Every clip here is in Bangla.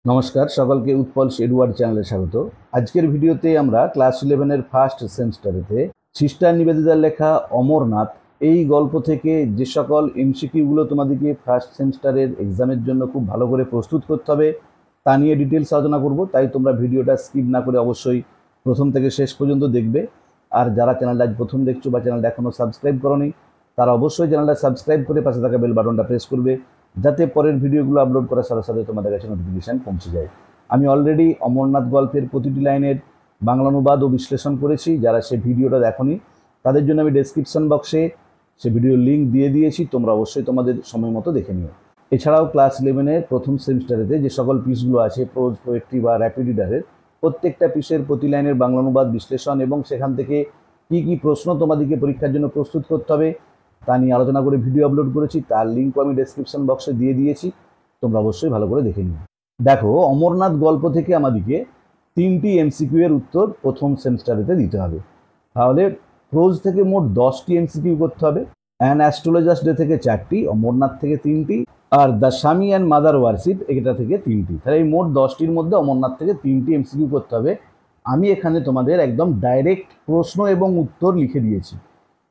নমস্কার সকলকে উৎপলস এডওয়ার্ড চ্যানেলে স্বাগত। আজকের ভিডিওতে আমরা ক্লাস 11-এর ফার্স্ট সেমিস্টারেতে সিস্টার নিবেদিতার লেখা অমরনাথ এই গল্প থেকে যে সকল এমসিকিউগুলো তোমাদেরকে ফার্স্ট সেমিস্টারের এক্সামের জন্য খুব ভালো করে প্রস্তুত করতে হবে তা নিয়ে ডিটেলস আলোচনা করব। তাই তোমরা ভিডিওটা স্কিপ না করে অবশ্যই প্রথম থেকে শেষ পর্যন্ত দেখবে। আর যারা চ্যানেলটা আজ প্রথম দেখছো বা চ্যানেলটা এখনও সাবস্ক্রাইব করোনি তারা অবশ্যই চ্যানেলটা সাবস্ক্রাইব করে পাশে থাকা বেল বাটনটা প্রেস করবে, যাতে পরের ভিডিওগুলো আপলোড করার সাথে সাথে তোমাদের কাছে নোটিফিকেশান পৌঁছে যায়। আমি অলরেডি অমরনাথ গল্পের প্রতিটি লাইনের বাংলা অনুবাদ ও বিশ্লেষণ করেছি। যারা সে ভিডিওটা দেখোনি তাদের জন্য আমি ডেসক্রিপশন বক্সে সে ভিডিওর লিঙ্ক দিয়ে দিয়েছি, তোমরা অবশ্যই তোমাদের সময় মতো দেখে নিও। এছাড়াও ক্লাস 11-এর প্রথম সেমিস্টারেতে যে সকল পিসগুলো আছে প্রোজ, পোয়েট্রি বা র্যাপিড রিডারের, প্রত্যেকটা পিসের প্রতি লাইনের বাংলা অনুবাদ, বিশ্লেষণ এবং সেখান থেকে কী কী প্রশ্ন তোমাদেরকে পরীক্ষার জন্য প্রস্তুত করতে হবে তা নিয়ে আলোচনা করে ভিডিও আপলোড করেছি। তার লিঙ্কও আমি ডেসক্রিপশন বক্সে দিয়ে দিয়েছি, তোমরা অবশ্যই ভালো করে দেখে নিও। দেখো, অমরনাথ গল্প থেকে আমাদেরকে 3টি এমসিকিউ এর উত্তর প্রথম সেমিস্টারেতে দিতে হবে। তাহলে প্রোজ থেকে মোট 10টি এমসিকিউ করতে হবে, অ্যান অ্যাস্ট্রোলজার্স ডে থেকে 4টি, অমরনাথ থেকে 3টি, আর দ্য স্বামী অ্যান্ড মাদার ওয়ারশিপ এটা থেকে 3টি। তাহলে এই মোট 10টির মধ্যে অমরনাথ থেকে 3টি এমসিকিউ করতে হবে। আমি এখানে তোমাদের একদম ডাইরেক্ট প্রশ্ন এবং উত্তর লিখে দিয়েছি।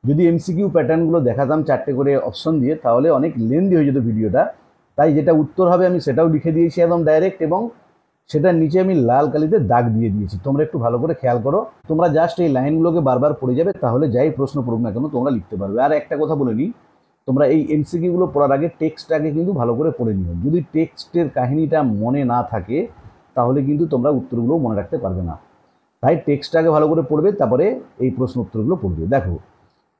যদি এমসিকিউ প্যাটার্নগুলো দেখাতাম 4টে করে অপশন দিয়ে তাহলে অনেক লেন্দি হয়ে যেত ভিডিওটা। তাই যেটা উত্তর হবে আমি সেটাও লিখে দিয়েছি একদম ডাইরেক্ট, এবং সেটার নিচে আমি লাল কালিতে দাগ দিয়ে দিয়েছি। তোমরা একটু ভালো করে খেয়াল করো, তোমরা জাস্ট এই লাইনগুলোকে বারবার পড়ে যাবে, তাহলে যাই প্রশ্ন পড়ুক না কেন তোমরা লিখতে পারবে। আর একটা কথা বলে নিই, তোমরা এই এমসিকিউগুলো পড়ার আগে টেক্সটটাকে কিন্তু ভালো করে পড়ে নিও। যদি টেক্সটের কাহিনীটা মনে না থাকে তাহলে কিন্তু তোমরা উত্তরগুলো মনে রাখতে পারবে না। তাই টেক্সটটাকে ভালো করে পড়বে, তারপরে এই প্রশ্ন উত্তরগুলো পড়বে। দেখো,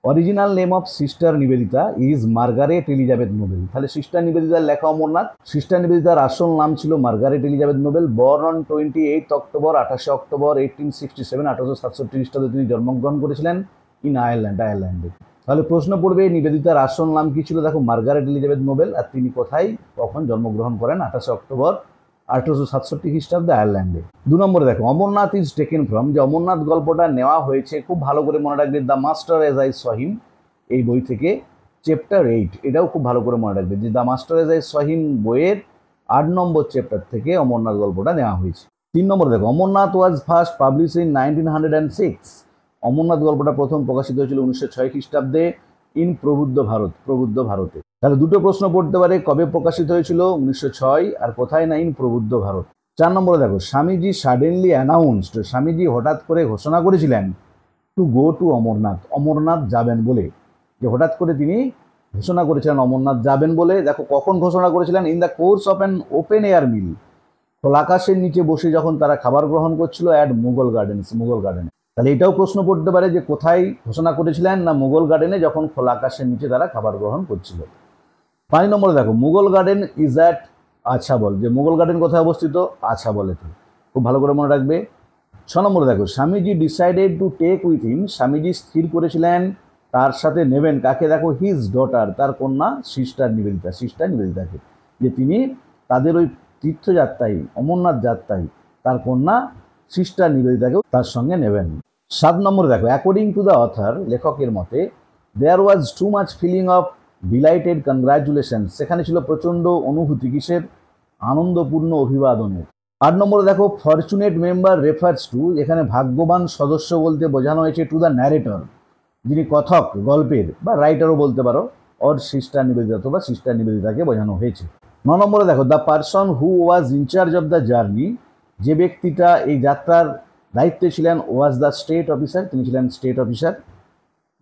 original name of sister Nivedita is Margaret Elizabeth Nobel. তাহলে সিস্টার নিবেদিতার লেখা অমরনাথ। সিস্টার নিবেদিতার আসল নাম ছিল Margaret Elizabeth Nobel. Born on 28 October 28 October 1867 1867 খ্রিস্টাব্দে তিনি জন্মগ্রহণ করেছিলেন ইন আয়ারল্যান্ডে। তাহলে প্রশ্ন পড়বে নিবেদিতার আসল নাম কি ছিল। দেখো, মার্গারেট এলিজাবেথ নোবেল, আর তিনি কোথায় কখন জন্মগ্রহণ করেন 28 অক্টোবর 1867 খ্রিস্টাব্দে আয়ারল্যান্ডে। 2 নম্বরে দেখো, অমরনাথ ইজ টেকেন ফ্রম, যে অমরনাথ গল্পটা নেওয়া হয়েছে খুব ভালো করে মনে রাখবে the master as I saw him এই বই থেকে, চ্যাপ্টার 8। এটাও খুব ভালো করে মনে রাখবে যে the master as I saw him বইয়ের 8 নম্বর চ্যাপ্টার থেকে অমরনাথ গল্পটা নেওয়া হয়েছে। 3 নম্বরে দেখো, Amarnath was first publish in 1906। Amarnath গল্পটা প্রথম প্রকাশিত হয়েছিল 1906 খ্রিস্টাব্দে ইন প্রবুদ্ধ ভারতে। তাহলে দুটো প্রশ্ন পড়তে পারে, কবে প্রকাশিত হয়েছিল 1906, আর কোথায় না ইন প্রবুদ্ধ ভারত। 4 নম্বরে দেখো, স্বামীজি সাডেনলি অ্যানাউন্সড, স্বামীজি হঠাৎ করে ঘোষণা করেছিলেন টু গো টু অমরনাথ যাবেন বলে, যে হঠাৎ করে তিনি ঘোষণা করেছিলেন অমরনাথ যাবেন বলে। দেখো, কখন ঘোষণা করেছিলেন, in the course of an open air meal, খোলা আকাশের নিচে বসে যখন তারা খাবার গ্রহণ করছিল অ্যাট মুঘল গার্ডেনে। তাহলে এটাও প্রশ্ন পড়তে পারে যে কোথায় ঘোষণা করেছিলেন, না মুঘল গার্ডেনে যখন খোলা আকাশের নিচে তারা খাবার গ্রহণ করছিল। 5 নম্বরে দেখো, মুঘল গার্ডেন ইজ অ্যাট আছাবল, যে মুঘল গার্ডেন কোথায় অবস্থিত, আছাবলেতে। খুব ভালো করে মনে রাখবে। 6 নম্বরে দেখো, Swamiji decided to take with him, Swamiji স্থির করেছিলেন তার সাথে নেবেন কাকে, দেখো হিজ ডটার, তার কন্যা সিস্টার নিবেদিতাকে, যে তিনি তাদের ওই তীর্থযাত্রায় অমরনাথ যাত্রায় তার কন্যা সিস্টার নিবেদিতাকেও তার সঙ্গে নেবেন। 7 নম্বরে দেখো, অ্যাকর্ডিং টু দ্য অথার, লেখকের মতে, there was too much feeling of delighted congratulation, সেখানে ছিল প্রচণ্ড অনুভূতি, কিসের, আনন্দপূর্ণ অভিবাদনের। 8 নম্বরে দেখো, ফরচুনেট মেম্বার রেফার্স টু, এখানে ভাগ্যবান সদস্য বলতে বোঝানো হয়েছে টু দ্য ন্যারেটর, যিনি কথক গল্পের বা রাইটারও বলতে পারো, অর সিস্টার নিবেদিতা বা সিস্টার নিবেদিতাকে বোঝানো হয়েছে। 9 নম্বরে দেখো, the person who was in charge of the journey, যে ব্যক্তিটা এই যাত্রার দায়িত্বে ছিলেন, ওয়াজ দ্য স্টেট অফিসার, তিনি ছিলেন স্টেট অফিসার।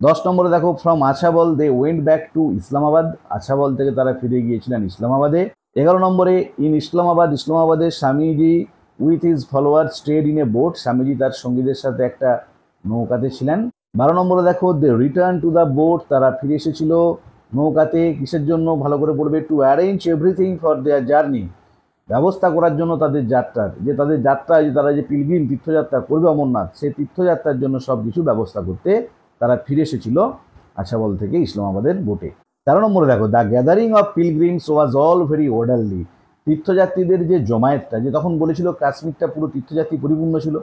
10 নম্বরে দেখো, from Achabal they went back to Islamabad, Achabal থেকে তারা ফিরে গিয়েছিলেন ইসলামাবাদে। 11 নম্বরে, ইন ইসলামাবাদে Swamiji with his follower stayed in a boat, Swamiji তার সঙ্গীদের সাথে একটা নৌকাতে ছিলেন। 12 নম্বরে দেখো, they return to the boat, তারা ফিরে এসেছিল নৌকাতে, কিসের জন্য, ভালো করে পড়বে, to arrange everything for their journey, ব্যবস্থা করার জন্য তাদের যাত্রার, যে তাদের যাত্রায় যে তারা যে পিলগ্রিম তীর্থযাত্রা করবে অমরনাথ, সেই তীর্থযাত্রার জন্য সব কিছু ব্যবস্থা করতে তারা ফিরে এসেছিল আছাবল থেকে ইসলামাবাদের বোটে। 13 নম্বরে দেখো, the gathering of pilgrims was all very orderly, তীর্থযাত্রীদের যে জমায়েতটা, যে তখন বলেছিল কাশ্মীরটা পুরো তীর্থযাত্রী পরিপূর্ণ ছিল,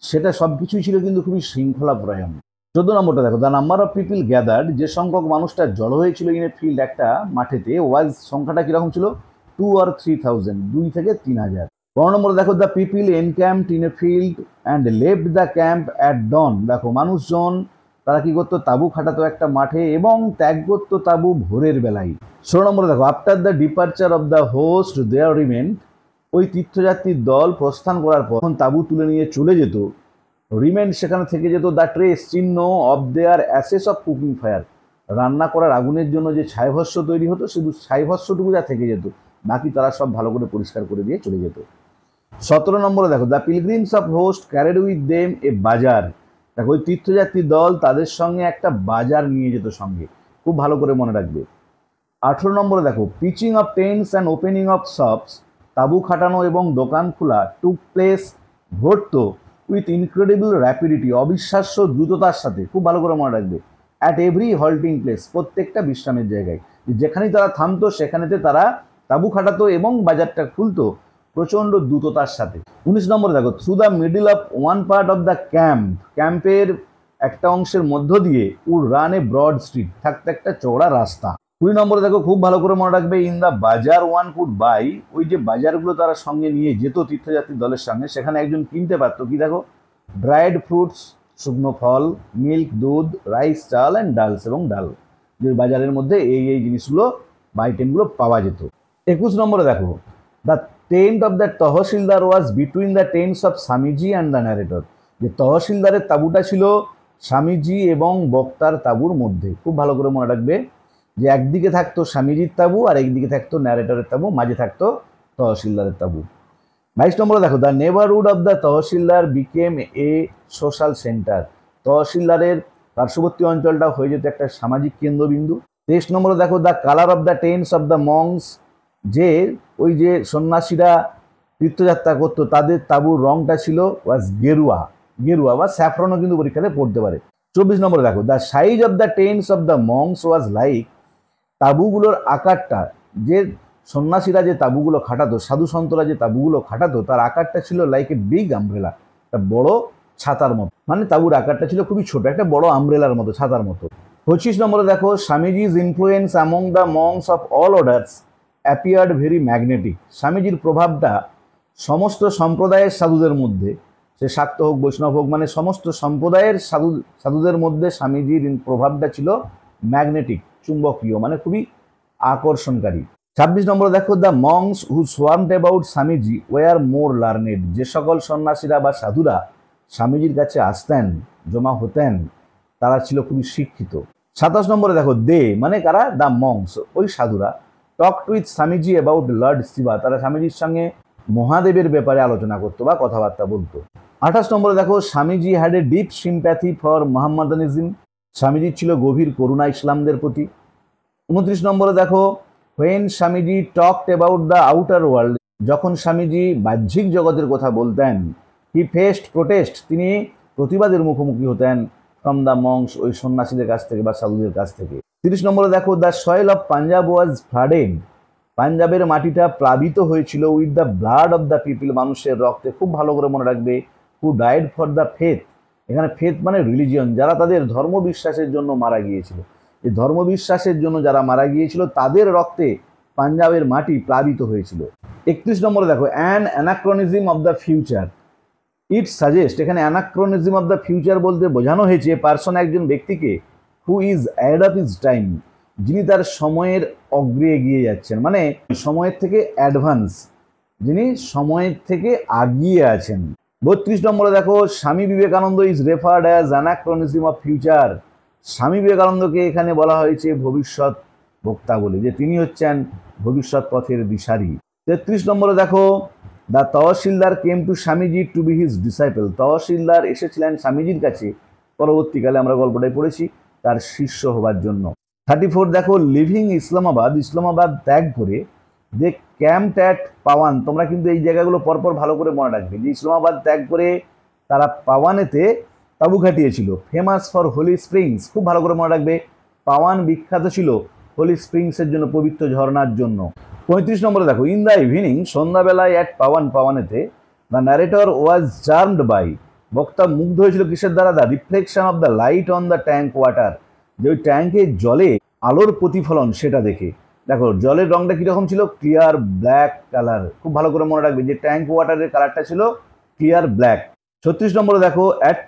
সেটা সব কিছুই ছিল কিন্তু খুবই শৃঙ্খলাপরায়ণ। 14 নম্বরটা দেখো, the number of people gathered, যে সংখ্যক মানুষটা জড়ো হয়েছিল ইন এ ফিল্ড, একটা মাঠেতে, ওয়াজ সংখ্যাটা কীরকম ছিল, 2 or 3,000, 2 থেকে 3,000। 15 নম্বরে দেখো the people encamped in a field and left the camp at dawn. দেখো মানুষজন তারা কি করতো, তাঁবু খাটাতো একটা মাঠে এবং ত্যাগ করতো তাঁবু ভোরের বেলায়। 16 নম্বরে দেখো after the departure of the host there remained. ওই তীর্থযাত্রীর দল প্রস্থান করার পর যখন তাঁবু তুলে নিয়ে চলে যেত, রিমেন্ড সেখানে থেকে যেত দ্য ট্রেস চিহ্ন of their ashes of cooking fire. রান্না করার আগুনের জন্য যে ছাইভস্য তৈরি হতো, শুধু ছাইভস্যটুকু যা থেকে যেত, বাকি তারা সব ভালো করে পরিষ্কার করে দিয়ে চলে যেত। 17 নম্বরে দেখো the pilgrims of host carried with them a bazaar. দেখো ওই তীর্থযাত্রী দল তাদের সঙ্গে একটা বাজার নিয়ে যেত সঙ্গে, খুব ভালো করে মনে রাখবে। 18 নম্বরে দেখো pitching of tents and opening of shops. তাঁবু খাটানো এবং দোকান খোলা টুক প্লেস ঘটতো উইথ ইনক্রেডিবল র্যাপিডিটি, অবিশ্বাস্য দ্রুততার সাথে, খুব ভালো করে মনে রাখবে। অ্যাট এভরি হল্টিং প্লেস, প্রত্যেকটা বিশ্রামের জায়গায় যেখানেই তারা থামতো সেখানেতে তারা তাঁবু খাটাতো এবং বাজারটা খুলতো প্রচণ্ড দ্রুততার সাথে। 19 নম্বরে দেখো through the middle of one part of the camp. ক্যাম্পের একটা অংশের মধ্য দিয়ে would run a broad street, থাকতে একটা চওড়া রাস্তা। 20 নম্বরে দেখো খুব ভালো করে মনে রাখবে ইন দ্য বাজার ওয়ান কুড বাই। ওই যে বাজারগুলো তারা সঙ্গে নিয়ে যেত তীর্থযাত্রী দলের সঙ্গে, সেখানে একজন কিনতে পারতো কি দেখো, ড্রাইড ফ্রুটস শুকনো ফল, মিল্ক দুধ, রাইস চাল অ্যান্ড ডালস এবং ডাল। যে বাজারের মধ্যে এই জিনিসগুলো বা আইটেমগুলো পাওয়া যেত। 21 নম্বরে দেখো the tent of the তহসিলদার was between the tents of Swamiji and the narrator. যে তহসিলদারের তাঁবুটা ছিল স্বামীজি এবং বক্তার তাঁবুর মধ্যে, খুব ভালো করে মনে রাখবে যে একদিকে থাকতো স্বামীজির তাঁবু আর একদিকে থাকতো ন্যারেটরের তাঁবু, মাঝে থাকতো তহসিলদারের তাঁবু। 22 নম্বরে দেখো the neighbourhood of the tahsildar became a social centre. তহসিলদারের পার্শ্ববর্তী অঞ্চলটা হয়ে যেত একটা সামাজিক কেন্দ্রবিন্দু। 23 নম্বরে দেখো the colour of the tents of the monks. যে ওই যে সন্ন্যাসীরা তীর্থযাত্রা করতো তাদের তাঁবুর রংটা ছিল ওয়াজ গেরুয়া, গেরুয়া বা স্যাফরনও কিন্তু পরীক্ষাতে পড়তে পারে। 24 নম্বরে দেখো the size of the tents of the monks was like. তাঁবুগুলোর আকারটা, যে সন্ন্যাসীরা যে তাঁবুগুলো খাটাতো, সাধু সন্তরা যে তাঁবুগুলো খাটাতো, তার আকারটা ছিল লাইক এ বিগ আমব্রেলা, একটা বড় ছাতার মতো। মানে তাঁবুর আকারটা ছিল খুবই ছোট, একটা বড় আমব্রেলার মতো, ছাতার মতো। 25 নম্বরে দেখো Swamiji's influence among the monks of all orders appeared very magnetic. স্বামীজির প্রভাবটা সমস্ত সম্প্রদায়ের সাধুদের মধ্যে, সে শাক্ত হোক বৈষ্ণব হোক, মানে সমস্ত সম্প্রদায়ের সাধুদের মধ্যে স্বামীজির প্রভাবটা ছিল ম্যাগনেটিক, চুম্বকীয়, মানে খুবই আকর্ষণকারী। 26 নম্বরে দেখো the monks who swarmed about Swamiji were more learned. যে সকল সন্ন্যাসীরা বা সাধুরা স্বামীজির কাছে আসতেন, জমা হতেন, তারা ছিল খুবই শিক্ষিত। 27 নম্বরে দেখো দে মানে কারা, দ্য মংস, ওই সাধুরা talked with Swamiji about Lord Shiva. তারা স্বামীজির সঙ্গে মহাদেবের ব্যাপারে আলোচনা করতো বা কথাবার্তা বলতো। 28 নম্বরে দেখো Swamiji had a deep sympathy for Mohammedanism. স্বামীজির ছিল গভীর করুণা ইসলামদের প্রতি। 29 নম্বরে দেখো when Swamiji talked about the outer world. যখন স্বামীজি বাহ্যিক জগতের কথা বলতেন, হি ফেসড প্রোটেস্ট, তিনি প্রতিবাদের মুখোমুখি হতেন ফ্রম দ্য মংস, ওই সন্ন্যাসীদের কাছ থেকে বা সাধুদের কাছ থেকে। 30 নম্বরে দেখো the soil of Punjab was flooded. পাঞ্জাবের মাটিটা প্লাবিত হয়েছিল with the blood of the people, মানুষের রক্তে, খুব ভালো করে মনে রাখবে। হু ডাইড ফর দ্য ফেথ। এখানে ফেথ মানে রিলিজিয়ন, যারা তাদের ধর্মবিশ্বাসের জন্য মারা গিয়েছিল। এই ধর্মবিশ্বাসের জন্য যারা মারা গিয়েছিল তাদের রক্তে পাঞ্জাবের মাটি প্লাবিত হয়েছিল। 31 নম্বরে দেখো an anachronism of the future. It suggest, এখানে অ্যানাক্রনিজম অফ দ্য ফিউচার বলতে বোঝানো হয়েছে পার্সন, একজন ব্যক্তিকে, who is ahead of his time, যিনি তার সময়ের অগ্রে এগিয়ে যাচ্ছেন, মানে সময়ের থেকে অ্যাডভান্স, যিনি সময়ের থেকে আগিয়ে আছেন। 32 নম্বরে দেখো Swami Vivekananda is referred as anachronism of future. Swami বিবেকানন্দকে এখানে বলা হয়েছে ভবিষ্যৎ বক্তা বলে, যে তিনি হচ্ছেন ভবিষ্যৎ পথের দিশারি। 33 নম্বরে দেখো the tahsildar came to Swamiji to be his disciple. তহসিলদার এসেছিলেন স্বামীজির কাছে, পরবর্তীকালে আমরা গল্পটাই পড়েছি, তার শিষ্য হবার জন্য। 34 দেখো লিভিং ইসলামাবাদ, ইসলামাবাদ ত্যাগ করে দে ক্যাম্পড অ্যাট পাওয়ান। তোমরা কিন্তু এই জায়গাগুলো পরপর ভালো করে মনে রাখবে যে ইসলামাবাদ ত্যাগ করে তারা পাওয়ানেতে তাঁবু খাটিয়েছিল। ফেমাস ফর হোলি স্প্রিংস, খুব ভালো করে মনে রাখবে, পাওয়ান বিখ্যাত ছিল হোলি স্প্রিংসের জন্য, পবিত্র ঝর্ণার জন্য। 35 নম্বরে দেখো ইন দ্য ইভিনিং, সন্ধ্যাবেলায় অ্যাট পাওয়ানেতে the narrator was charmed by. বক্তা মুগ্ধ হয়েছিল কিসের দ্বারা, the reflection of the light on the tank water, যে ওই ট্যাঙ্কের জলে আলোর প্রতিফলন সেটা দেখে। দেখো জলের রংটা কিরকম ছিল, ক্লিয়ার ব্ল্যাক কালার। খুব ভালো করে মনে রাখবে যে ট্যাঙ্ক ওয়াটারের কালারটা ছিল ক্লিয়ার ব্ল্যাক। 36 নম্বরে দেখো অ্যাট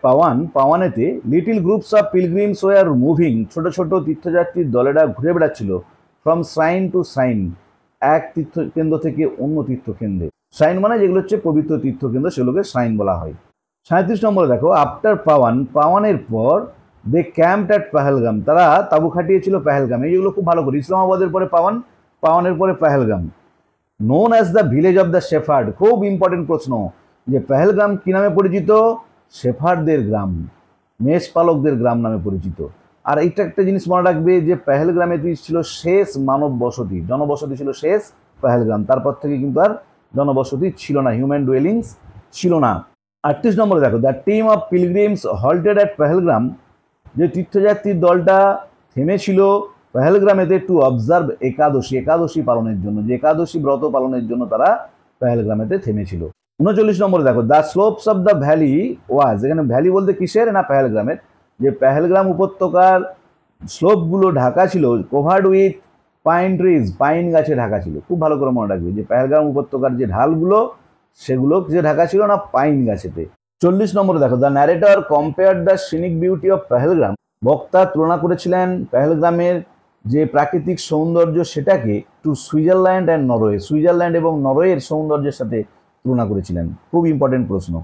পাওয়ানেতে little groups of pilgrims were moving, ছোট ছোট তীর্থযাত্রীর দলেরা ঘুরে বেড়াচ্ছিল ফ্রম শ্রাইন টু শ্রাইন, এক তীর্থকেন্দ্র থেকে অন্য তীর্থকেন্দ্রে। শ্রাইন মানে যেগুলো হচ্ছে পবিত্র তীর্থকেন্দ্র, সেগুলোকে শ্রাইন বলা হয়। 37 নম্বরে দেখো আফটার পাওয়ানের পর দে ক্যাম্পড অ্যাট পাহেলগাম, তারা তাবু খাটিয়েছিল পেহেলগাম। এইগুলো খুব ভালো করে, ইসলামাবাদের পরে পাওয়ানের পরে Pahalgam. Known as the village of the shepherd, খুব ইম্পর্টেন্ট প্রশ্ন, যে পেহেলগাম কি নামে পরিচিত, শেফার্ডদের গ্রাম, মেষপালকদের গ্রাম নামে পরিচিত। আর এইটা একটা জিনিস মনে রাখবে যে পেহেলগ্রামে ছিল শেষ মানব বসতি, জনবসতি ছিল শেষ পেহেলগ্রাম, তারপর থেকে কিন্তু আর জনবসতি ছিল না, হিউম্যান ডুয়েলিংস ছিল না। 38 নম্বরে দেখো the team of pilgrims halted at Pahalgam, যে তীর্থযাত্রীর দলটা থেমেছিল পেহেলগ্রামেতে টু অবজার্ভ একাদশী পালনের জন্য, যে একাদশী ব্রত পালনের জন্য তারা পেহেলগ্রামেতে থেমেছিল। 39 নম্বরে দেখো the slopes of the valley was, এখানে ভ্যালি বলতে কিসের না পেহেলগ্রামের, যে পেহেলগ্রাম উপত্যকার স্লোপগুলো ঢাকা ছিল covered with pine trees, pine গাছে ঢাকা ছিল। খুব ভালো করে মনে রাখবে যে পেহেলগ্রাম উপত্যকার যে ঢালগুলো সেগুলো যে ঢাকা ছিল না পাইন গাছেতে। 40 নম্বরে দেখো the narrator compare the scenic beauty of Pahalgam, বক্তা তুলনা করেছিলেন পেহেলগ্রামের যে প্রাকৃতিক সৌন্দর্য সেটাকে to Switzerland and Norway, Switzerland এবং নরওয়ের সৌন্দর্যের সাথে তুলনা করেছিলেন। খুব ইম্পর্টেন্ট প্রশ্ন।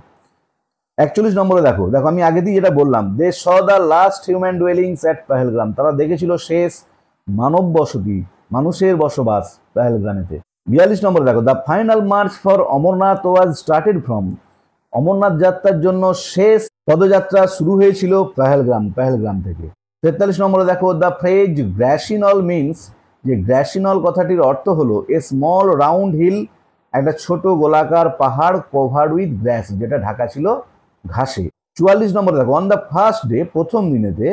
41 নম্বরে দেখো আমি আগে দিয়ে যেটা বললাম, they saw the last human dwellings at Pahalgam, তারা দেখেছিল শেষ মানব বসতি, মানুষের বসবাস পেহেলগ্রামেতে। 42 নম্বরে দেখো the final March for Amarnath was started from, Amarnath যাত্রার জন্য শেষ পদযাত্রা শুরু হয়েছিল পেহেলগ্রাম থেকে। 43 নম্বরে দেখো দ্য ফ্রেজ গ্র্যাসিনল মিনস, যে গ্র্যাসিনল কথাটির অর্থ হলো এ স্মল রাউন্ড হিল, একটা ছোট গোলাকার পাহাড় কভার্ড উইথ গ্র্যাস, যেটা ঢাকা ছিল ঘাসে। 44 নম্বরে দেখো অন দ্য ফার্স্ট ডে, প্রথম দিনেতে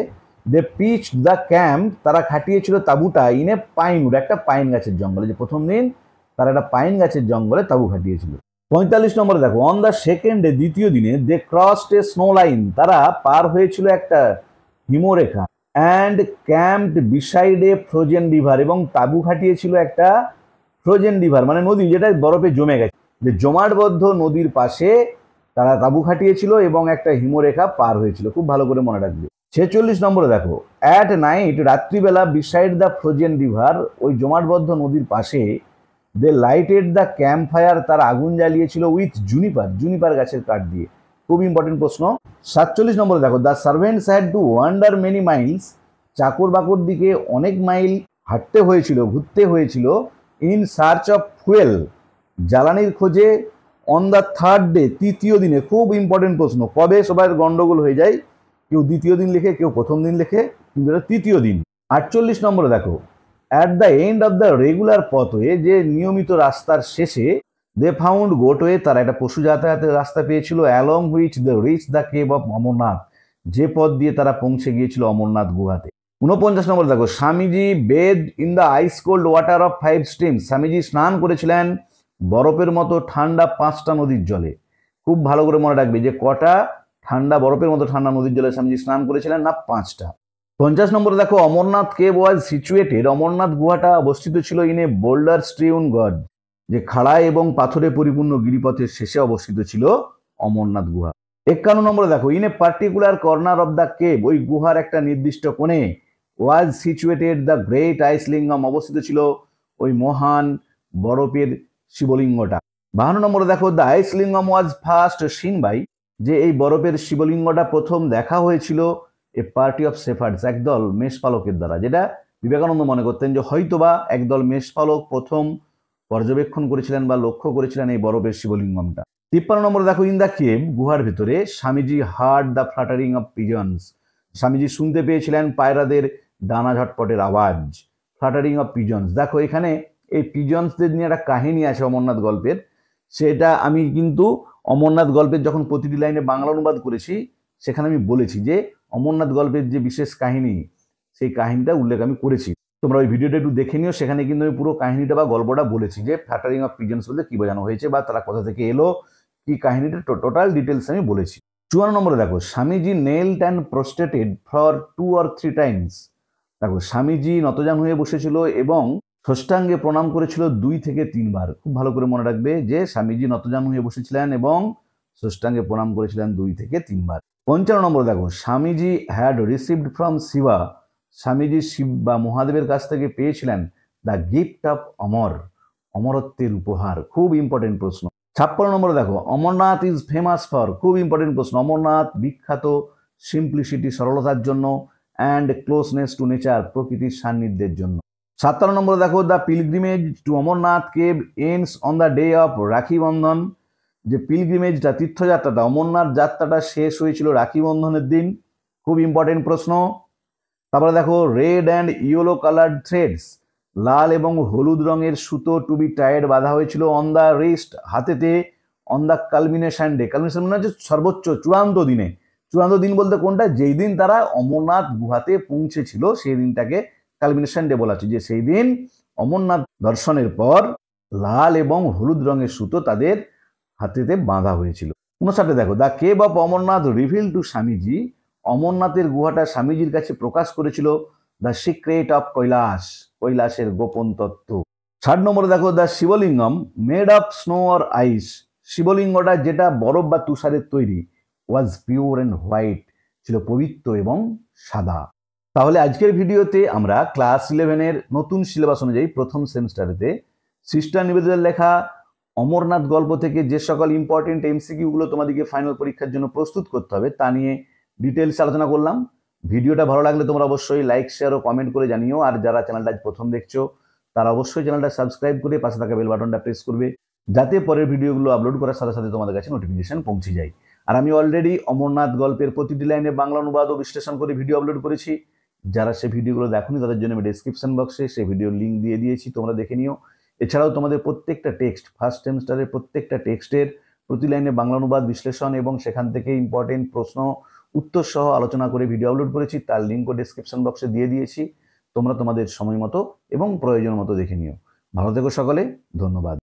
দে পিচ দ্য ক্যাম্প, তারা খাটিয়েছিল তাঁবুটা ইন এ পাইনউড, একটা পাইন গাছের জঙ্গলে, যে প্রথম দিন তারা একটা পাইন গাছের জঙ্গলে তাঁবু খাটিয়েছিল। 45 নম্বরে দেখো অন দ্য সেকেন্ড ডে, দ্বিতীয় দিনে they crossed a snow line, তারা পার হয়েছিল একটা হিমরেখা, and camped beside a frozen river, এবং তাঁবু খাটিয়েছিল একটা ফ্রোজেন রিভার মানে নদী যেটা বরফে জমে গেছে, যে জমাটবদ্ধ নদীর পাশে তারা তাঁবু খাটিয়েছিল এবং একটা হিমরেখা পার হয়েছিল। খুব ভালো করে মনে রাখবে। 46 নম্বরে দেখো অ্যাট নাইট, রাত্রিবেলা বিসাইড দ্য ফ্রোজেন রিভার, ওই জমাটবদ্ধ নদীর পাশে দে লাইটেড দ্য ক্যাম্প ফায়ার, তার আগুন জ্বালিয়েছিল উইথ জুনিপার গাছের কাঠ দিয়ে। খুব ইম্পর্টেন্ট প্রশ্ন। 47 নম্বরে দেখো the servants had to wonder many Miles, চাকর বাকর দিকে অনেক মাইল হাঁটতে হয়েছিল, ঘুরতে হয়েছিল ইন সার্চ অফ ফুয়েল, জ্বালানির খোঁজে, অন দ্য থার্ড ডে, তৃতীয় দিনে। খুব ইম্পর্টেন্ট প্রশ্ন, কবে সবার গন্ডগোল হয়ে যায়, কেউ দ্বিতীয় দিন লেখে কেউ প্রথম দিন লেখে, কিন্তু এটা তৃতীয় দিন। 48 নম্বরে দেখো at the end of the regular pathway, যে নিয়মিত রাস্তার শেষে দে ফাউন্ড গোটওয়ে, তারা একটা পশু যাতায়াতের রাস্তা পেয়েছিল, along which they reach the cave of Amarnath, যে পথ দিয়ে তারা পৌঁছে গিয়েছিল অমরনাথ গুহাতে। 49 নম্বরে দেখো Swamiji bathed in the ice cold water of 5 streams, Swamiji স্নান করেছিলেন বরফের মতো ঠান্ডা 5টা নদীর জলে। খুব ভালো করে মনে রাখবে যে কটা ঠান্ডা বরফের মতো ঠান্ডা নদীর জলে স্বামীজি স্নান করেছিলেন না 5টা। 50 নম্বরে দেখো Amarnath cave was situated, Amarnath গুহাটা অবস্থিত ছিল ইন এ বোল্ডার স্ট্রিউন গড, যে খাড়াই এবং পাথরে পরিপূর্ণ গিরিপথের শেষে অবস্থিত ছিল অমরনাথ গুহা। 51 নম্বরে দেখো in a particular corner of the cave, ওই গুহার একটা নির্দিষ্ট কোণে was situated the great ice lingam, অবস্থিত ছিল ওই মহান বরফের শিবলিঙ্গটা। 52 নম্বরে দেখো the ice lingam was first seen by, যে এই বরফের শিবলিঙ্গটা প্রথম দেখা হয়েছিল এ পার্টি অফ শেফার্ডস, একদল মেষপালকের দ্বারা, যেটা বিবেকানন্দ মনে করতেন যে হয়তোবা একদল মেষপালক প্রথম পর্যবেক্ষণ করেছিলেন বা লক্ষ্য করেছিলেন এই বরফের শিবলিঙ্গমটা। 53 নম্বরে দেখো ইন দ্য কেভ, গুহার ভিতরে Swamiji heard the fluttering of pigeons, Swamiji শুনতে পেয়েছিলেন পায়রাদের ডানা ঝটপটের আওয়াজ। ফ্লাটারিং অফ পিজনস, দেখো এখানে এই পিজনসদের নিয়ে একটা কাহিনী আছে অমরনাথ গল্পের, সেটা আমি কিন্তু অমরনাথ গল্পের যখন প্রতিটি লাইনে বাংলা অনুবাদ করেছি সেখানে আমি বলেছি যে অমরনাথ গল্পের যে বিশেষ কাহিনী, সেই কাহিনীটা উল্লেখ আমি করেছি। তোমরা ওই ভিডিওটা একটু দেখে নিও, সেখানে কিন্তু আমি পুরো কাহিনীটা বা গল্পটা বলেছি যে ফ্লাটারিং অফ পিজনস বলতে কি বোঝানো হয়েছে বা তারা কোথা থেকে এলো, কি কাহিনীটা টোটাল ডিটেলস আমি বলেছি। 54 নম্বরে দেখো Swamiji knelt and prostrated for 2 or 3 times, দেখো স্বামীজি নতজান হয়ে বসেছিল এবং ষষ্ঠাঙ্গে প্রণাম করেছিল 2 থেকে 3 বার। খুব ভালো করে মনে রাখবে যে স্বামীজি নতজানু হয়ে বসেছিলেন এবং ষষ্ঠাঙ্গে প্রণাম করেছিলেন 2 থেকে 3 বার। 55 নম্বর দেখো, Swamiji had received from Shiva, Swamiji Shiva বা মহাদেবের কাছ থেকে পেয়েছিলেন দ্য গিফট অফ অমর, অমরত্বের উপহার। খুব ইম্পর্টেন্ট প্রশ্ন। 56 নম্বর দেখো, অমরনাথ ইজ ফেমাস ফর, খুব ইম্পর্টেন্ট প্রশ্ন। অমরনাথ বিখ্যাত সিম্পলিসিটি, সরলতার জন্য, অ্যান্ড ক্লোজনেস টু নেচার, প্রকৃতির সান্নিধ্যের জন্য। 57 নম্বর দেখো, the pilgrimage to Amarnath cave ends on the day of Rakhi Bandhan, যে পিলগ্রিমেজটা, তীর্থযাত্রাটা, অমরনাথ যাত্রাটা শেষ হয়েছিল রাখি বন্ধনের দিন। খুব ইম্পর্টেন্ট প্রশ্ন। তারপরে দেখো, red and yellow coloured threads, লাল এবং হলুদ রঙের সুতো টু বি টাইড, বাঁধা হয়েছিল অন দ্য রিস্ট, হাতেতে, on the culmination day, culmination মানে হচ্ছে সর্বোচ্চ চূড়ান্ত দিনে। চূড়ান্ত দিন বলতে কোনটা, যেই দিন তারা অমরনাথ গুহাতে পৌঁছেছিল সেই দিনটাকে কালমিনেশন ডে বলা হচ্ছে, যে সেই দিন অমরনাথ দর্শনের পর লাল এবং হলুদ রঙের সুতো তাদের হাতেতে বাঁধা হয়েছিল। 59 দেখো, the cave of Amarnath reveal to Swamiji, অমরনাথের গুহাটা স্বামীজির কাছে প্রকাশ করেছিল দ্য সিক্রেট অফ কৈলাস, কৈলাসের গোপন তত্ত্ব। 60 নম্বরে দেখো, the Shivalingam made of snow or ice, শিবলিঙ্গটা যেটা বরফ বা তুষারের তৈরি, ওয়াজ পিওর অ্যান্ড হোয়াইট, ছিল পবিত্র এবং সাদা। তাহলে আজকের ভিডিওতে আমরা ক্লাস 11-এর নতুন সিলেবাস অনুযায়ী প্রথম সেমিস্টারেতে সিস্টার নিবেদিতার লেখা অমরনাথ গল্প থেকে যে সকল ইম্পর্টেন্ট এমসিকিউগুলো তোমাদেরকে ফাইনাল পরীক্ষার জন্য প্রস্তুত করতে হবে তা নিয়ে ডিটেলস আলোচনা করলাম। ভিডিওটা ভালো লাগলে তোমরা অবশ্যই লাইক, শেয়ার ও কমেন্ট করে জানিও। আর যারা চ্যানেলটা আজ প্রথম দেখছো তারা অবশ্যই চ্যানেলটা সাবস্ক্রাইব করে পাশে থাকা বেল বাটনটা প্রেস করবে, যাতে পরের ভিডিওগুলো আপলোড করার সাথে সাথে তোমাদের কাছে নোটিফিকেশন পৌঁছে যায়। আর আমি অলরেডি অমরনাথ গল্পের প্রতিটি লাইনে বাংলা অনুবাদ ও বিশ্লেষণ করে ভিডিও আপলোড করেছি। যারা সেই ভিডিওগুলো দেখোনি তাদের জন্য আমি ডেসক্রিপশন বক্সে সেই ভিডিওর লিঙ্ক দিয়ে দিয়েছি, তোমরা দেখে নিও। এছাড়াও তোমাদের প্রত্যেকটা টেক্সট, ফার্স্ট সেমিস্টারের প্রত্যেকটা টেক্সটের প্রতি লাইনে বাংলা অনুবাদ, বিশ্লেষণ এবং সেখান থেকে ইম্পর্টেন্ট প্রশ্ন উত্তর সহ আলোচনা করে ভিডিও আপলোড করেছি, তার লিঙ্কও ডেসক্রিপশন বক্সে দিয়ে দিয়েছি। তোমরা তোমাদের সময় মতো এবং প্রয়োজন মতো দেখে নিও। ভালো থেকো সকলে, ধন্যবাদ।